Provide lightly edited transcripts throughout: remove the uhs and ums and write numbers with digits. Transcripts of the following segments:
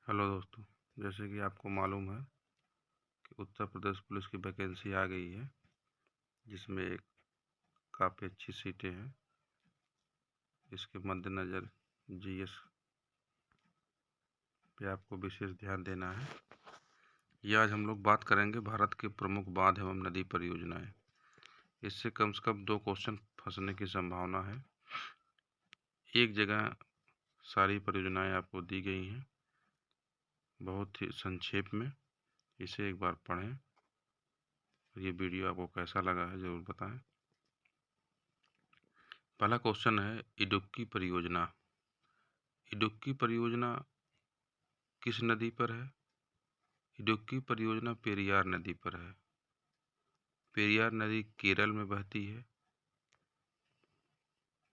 Hello दोस्तों, जैसे कि आपको मालूम है कि उत्तर प्रदेश पुलिस की वैकेंसी आ गई है, जिसमें एक काफ़ी अच्छी सीटें हैं। इसके मद्देनज़र जीएस पे आपको विशेष ध्यान देना है। ये आज हम लोग बात करेंगे भारत के प्रमुख बांध एवं नदी परियोजनाएं। इससे कम से कम 2 क्वेश्चन फंसने की संभावना है। एक जगह सारी परियोजनाएं आपको दी गई हैं, बहुत ही संक्षेप में। इसे एक बार पढ़ें। ये वीडियो आपको कैसा लगा है ज़रूर बताएं। पहला क्वेश्चन है, इडुक्की परियोजना। इडुक्की परियोजना किस नदी पर है? इडुक्की परियोजना पेरियार नदी पर है। पेरियार नदी केरल में बहती है।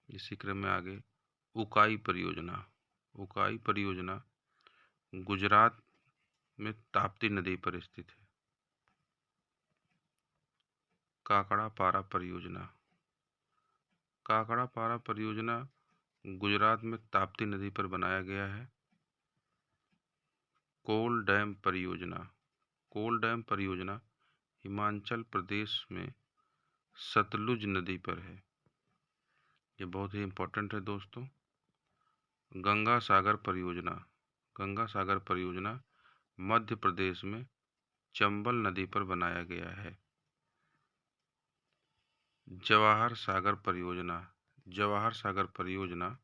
इसी क्रम में आगे उकाई परियोजना। उकाई परियोजना गुजरात में ताप्ती नदी पर स्थित है। काकड़ा पारा परियोजना। काकड़ा पारा परियोजना गुजरात में ताप्ती नदी पर बनाया गया है। कोल डैम परियोजना। कोल डैम परियोजना हिमाचल प्रदेश में सतलुज नदी पर है। ये बहुत ही इम्पोर्टेंट है दोस्तों। गंगा सागर परियोजना। गंगा सागर परियोजना मध्य प्रदेश में चंबल नदी पर बनाया गया है। जवाहर सागर परियोजना। जवाहर सागर परियोजना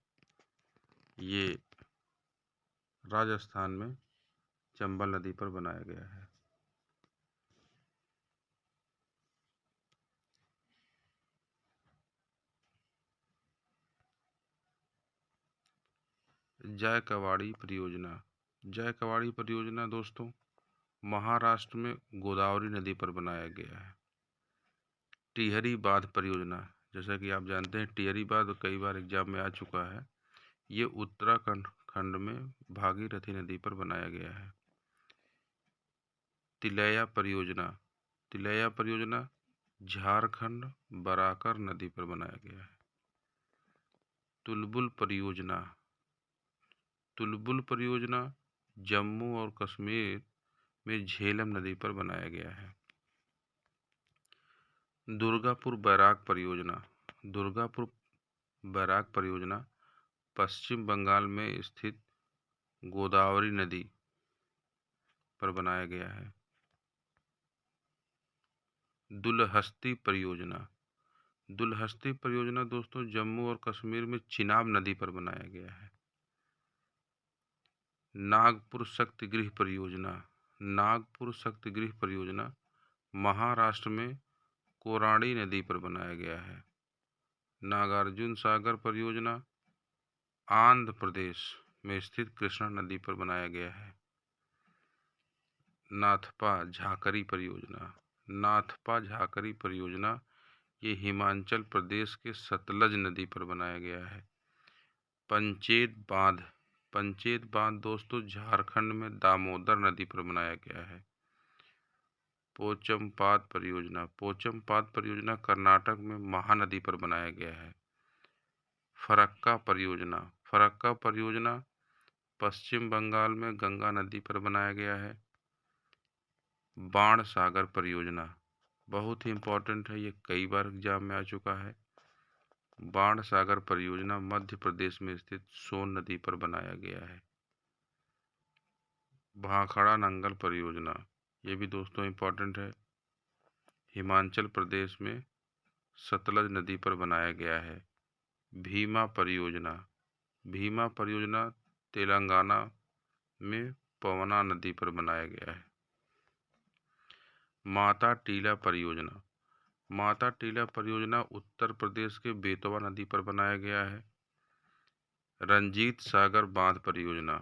ये राजस्थान में चंबल नदी पर बनाया गया है। जायकवाड़ी परियोजना। जायकवाड़ी परियोजना दोस्तों महाराष्ट्र में गोदावरी नदी पर बनाया गया है। टिहरी बांध परियोजना, जैसा कि आप जानते हैं टिहरी बांध कई बार एग्जाम में आ चुका है। ये उत्तराखंड खंड में भागीरथी नदी पर बनाया गया है। तिलैया परियोजना। तिलैया परियोजना झारखंड बराकर नदी पर बनाया गया है। तुलबुल परियोजना। तुलबुल परियोजना जम्मू और कश्मीर में झेलम नदी पर बनाया गया है। दुर्गापुर बैराग परियोजना। दुर्गापुर बैराग परियोजना पश्चिम बंगाल में स्थित गोदावरी नदी पर बनाया गया है। दुलहस्ती परियोजना। दुलहस्ती परियोजना दोस्तों जम्मू और कश्मीर में चिनाब नदी पर बनाया गया है। नागपुर शक्तिगृह परियोजना। नागपुर शक्तिगृह परियोजना महाराष्ट्र में कोराड़ी नदी पर बनाया गया है। नागार्जुन सागर परियोजना आंध्र प्रदेश में स्थित कृष्णा नदी पर बनाया गया है। नाथपा झाकरी परियोजना। नाथपा झाकरी परियोजना ये हिमाचल प्रदेश के सतलज नदी पर बनाया गया है। पंचेत बांध। पंचेत बांध दोस्तों झारखंड में दामोदर नदी पर बनाया गया है। पोचमपात परियोजना। पोचमपात परियोजना कर्नाटक में महानदी पर बनाया गया है। फरक्का परियोजना। फरक्का परियोजना पश्चिम बंगाल में गंगा नदी पर बनाया गया है। बाण सागर परियोजना बहुत ही इम्पोर्टेंट है, ये कई बार एग्जाम में आ चुका है। बाण सागर परियोजना मध्य प्रदेश में स्थित सोन नदी पर बनाया गया है। भाखड़ा नंगल परियोजना ये भी दोस्तों इम्पोर्टेंट है, हिमाचल प्रदेश में सतलज नदी पर बनाया गया है। भीमा परियोजना। भीमा परियोजना तेलंगाना में पवना नदी पर बनाया गया है। माता टीला परियोजना। माता टीला परियोजना उत्तर प्रदेश के बेतवा नदी पर बनाया गया है। रंजीत सागर बांध परियोजना।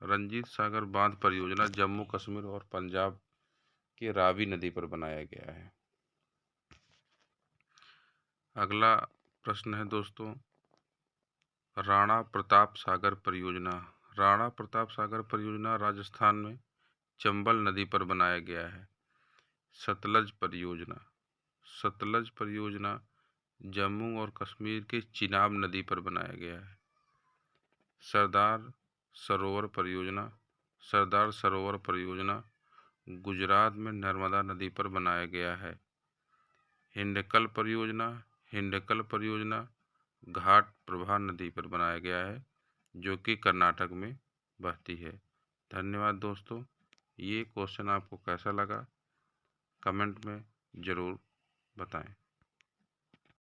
रंजीत सागर बांध परियोजना जम्मू कश्मीर और पंजाब के रावी नदी पर बनाया गया है। अगला प्रश्न है दोस्तों, राणा प्रताप सागर परियोजना। राणा प्रताप सागर परियोजना राजस्थान में चंबल नदी पर बनाया गया है। सतलज परियोजना। सतलज परियोजना जम्मू और कश्मीर के चिनाब नदी पर बनाया गया है। सरदार सरोवर परियोजना सरदार सरोवर परियोजना गुजरात में नर्मदा नदी पर बनाया गया है। हिंडकल परियोजना घाट प्रभा नदी पर बनाया गया है, जो कि कर्नाटक में बहती है। धन्यवाद दोस्तों। ये क्वेश्चन आपको कैसा लगा कमेंट में ज़रूर बताएं।